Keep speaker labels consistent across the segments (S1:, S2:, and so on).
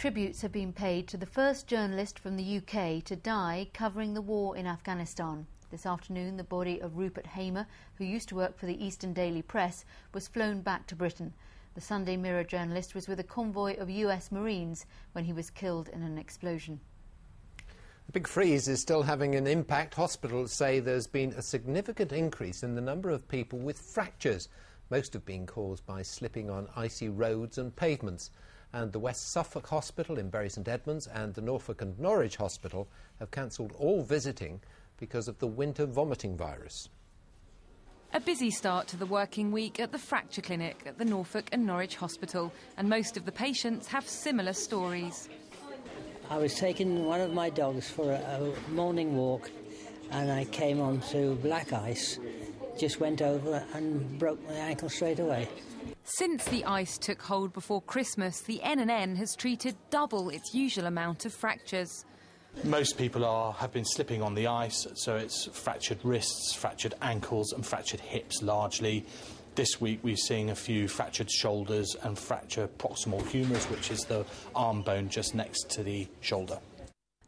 S1: Tributes have been paid to the first journalist from the UK to die covering the war in Afghanistan. This afternoon, the body of Rupert, who used to work for the Eastern Daily Press, was flown back to Britain. The Sunday Mirror journalist was with a convoy of US Marines when he was killed in an explosion.
S2: The big freeze is still having an impact. Hospitals say there's been a significant increase in the number of people with fractures. Most have been caused by slipping on icy roads and pavements. And the West Suffolk Hospital in Bury St Edmunds and the Norfolk and Norwich Hospital have cancelled all visiting because of the winter vomiting virus.
S3: A busy start to the working week at the fracture clinic at the Norfolk and Norwich Hospital, and most of the patients have similar stories.
S4: I was taking one of my dogs for a morning walk and I came onto black ice, just went over and broke my ankle straight away.
S3: Since the ice took hold before Christmas, the N&N has treated double its usual amount of fractures.
S5: Most people have been slipping on the ice, so it's fractured wrists, fractured ankles and fractured hips largely. This week we're seeing a few fractured shoulders and fractured proximal humerus, which is the arm bone just next to the shoulder.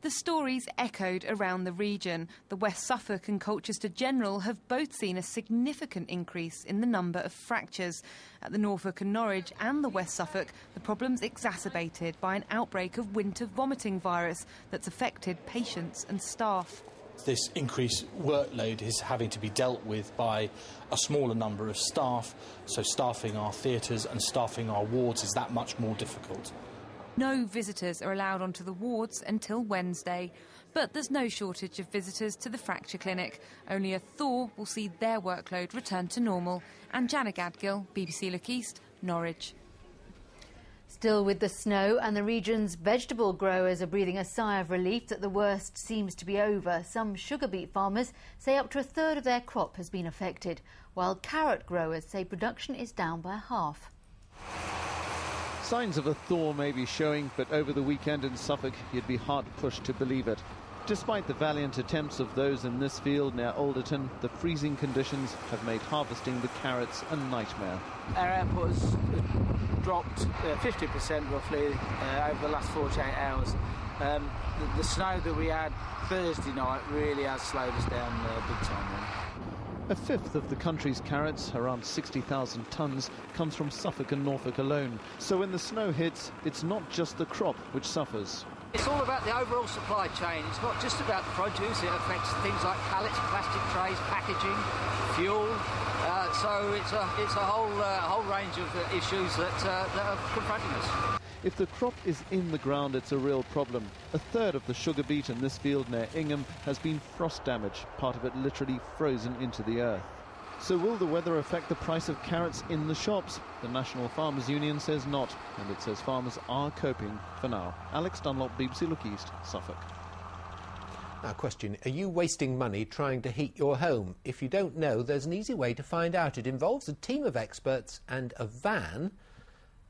S3: The stories echoed around the region. The West Suffolk and Colchester General have both seen a significant increase in the number of fractures. At the Norfolk and Norwich and the West Suffolk, the problem's exacerbated by an outbreak of winter vomiting virus that's affected patients and staff.
S5: This increased workload is having to be dealt with by a smaller number of staff, so staffing our theatres and staffing our wards is that much more difficult.
S3: No visitors are allowed onto the wards until Wednesday. But there's no shortage of visitors to the fracture clinic. Only a thaw will see their workload return to normal. And Jana Gadgill, BBC Look East, Norwich.
S1: Still with the snow, and the region's vegetable growers are breathing a sigh of relief that the worst seems to be over. Some sugar beet farmers say up to a third of their crop has been affected, while carrot growers say production is down by half.
S6: Signs of a thaw may be showing, but over the weekend in Suffolk, you'd be hard-pushed to believe it. Despite the valiant attempts of those in this field near Alderton, the freezing conditions have made harvesting the carrots a nightmare.
S7: Our output has dropped 50% roughly over the last 48 hours. The snow that we had Thursday night really has slowed us down big time. Really.
S6: A fifth of the country's carrots, around 60,000 tonnes, comes from Suffolk and Norfolk alone. So when the snow hits, it's not just the crop which suffers.
S7: It's all about the overall supply chain. It's not just about the produce. It affects things like pallets, plastic trays, packaging, fuel. So it's a whole range of issues that are confronting us.
S6: If the crop is in the ground, it's a real problem. A third of the sugar beet in this field near Ingham has been frost damage, part of it literally frozen into the earth. So will the weather affect the price of carrots in the shops? The National Farmers Union says not, and it says farmers are coping for now. Alex Dunlop, BBC Look East, Suffolk.
S2: Now, question, are you wasting money trying to heat your home? If you don't know, there's an easy way to find out. It involves a team of experts and a van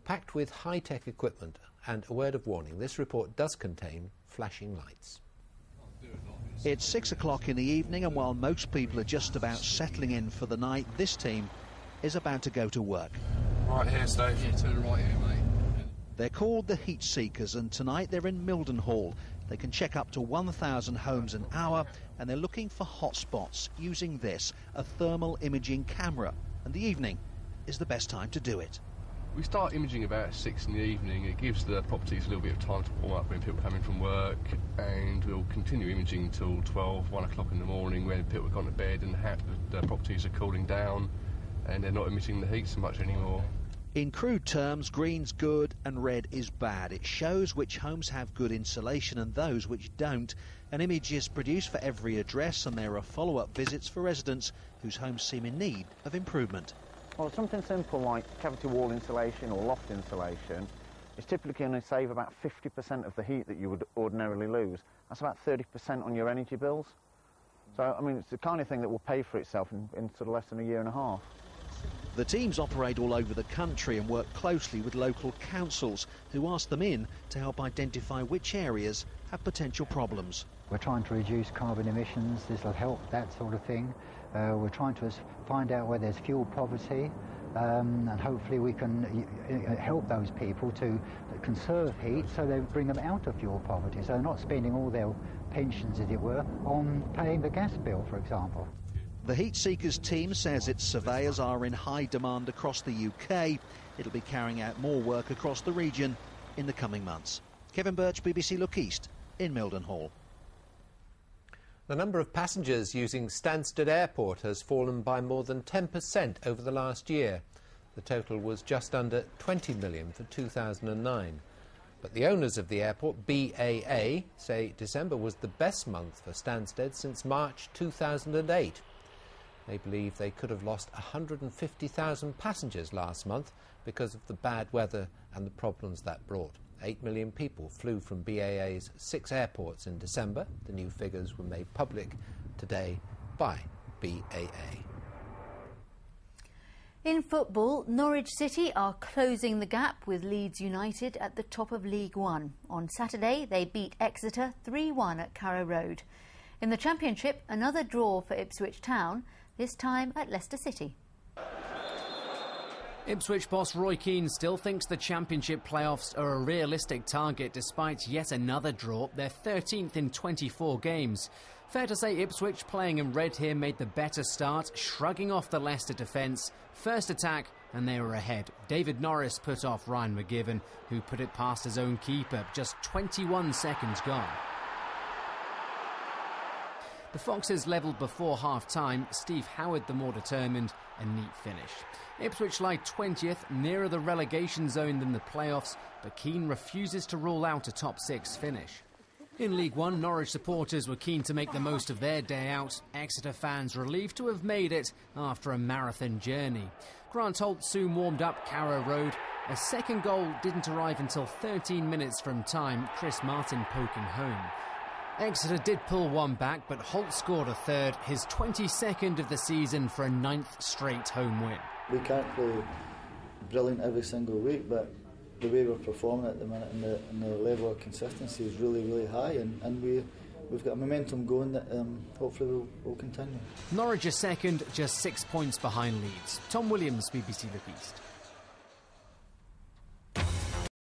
S2: packed with high-tech equipment. And a word of warning, this report does contain flashing lights.
S8: It's 6 o'clock in the evening, and while most people are just about settling in for the night, this team is about to go to work.
S9: Right here, Steve. Yeah, turn right here, mate.
S8: They're called the Heat Seekers, and tonight they're in Mildenhall. They can check up to 1,000 homes an hour, and they're looking for hot spots using this, a thermal imaging camera. And the evening is the best time to do it.
S9: We start imaging about 6 in the evening. It gives the properties a little bit of time to warm up when people come in from work, and we'll continue imaging till 12, 1 o'clock in the morning when people have gone to bed and the properties are cooling down and they're not emitting the heat so much anymore.
S8: In crude terms, green's good and red is bad. It shows which homes have good insulation and those which don't. An image is produced for every address, and there are follow-up visits for residents whose homes seem in need of improvement.
S10: Well, something simple like cavity wall insulation or loft insulation is typically going to save about 50% of the heat that you would ordinarily lose. That's about 30% on your energy bills. So, I mean, it's the kind of thing that will pay for itself in sort of less than a year and a half.
S8: The teams operate all over the country and work closely with local councils who ask them in to help identify which areas have potential problems.
S11: We're trying to reduce carbon emissions, this will help, that sort of thing. We're trying to find out where there's fuel poverty, and hopefully we can help those people to conserve heat so they bring them out of fuel poverty, so they're not spending all their pensions, as it were, on paying the gas bill, for example.
S8: The Heat Seekers team says its surveyors are in high demand across the UK. It'll be carrying out more work across the region in the coming months. Kevin Birch, BBC Look East in Mildenhall.
S2: The number of passengers using Stansted Airport has fallen by more than 10% over the last year. The total was just under 20 million for 2009. But the owners of the airport, BAA, say December was the best month for Stansted since March 2008. They believe they could have lost 150,000 passengers last month because of the bad weather and the problems that brought. 8 million people flew from BAA's 6 airports in December. The new figures were made public today by BAA.
S1: In football, Norwich City are closing the gap with Leeds United at the top of League One. On Saturday, they beat Exeter 3-1 at Carrow Road. In the Championship, another draw for Ipswich Town, this time at Leicester City.
S12: Ipswich boss Roy Keane still thinks the Championship playoffs are a realistic target despite yet another draw, their 13th in 24 games. Fair to say Ipswich, playing in red here, made the better start, shrugging off the Leicester defence. First attack and they were ahead. David Norris put off Ryan McGivern, who put it past his own keeper, just 21 seconds gone. The Foxes levelled before half-time, Steve Howard the more determined, a neat finish. Ipswich lie 20th, nearer the relegation zone than the playoffs, but Keane refuses to rule out a top 6 finish. In League One, Norwich supporters were keen to make the most of their day out. Exeter fans relieved to have made it after a marathon journey. Grant Holt soon warmed up Carrow Road. A second goal didn't arrive until 13 minutes from time, Chris Martin poking home. Exeter did pull one back, but Holt scored a third, his 22nd of the season for a 9th straight home win.
S13: We can't play brilliant every single week, but the way we're performing at the minute and the level of consistency is really, really high, and we've got a momentum going that hopefully will continue.
S12: Norwich are second, just 6 points behind Leeds. Tom Williams, BBC Look East.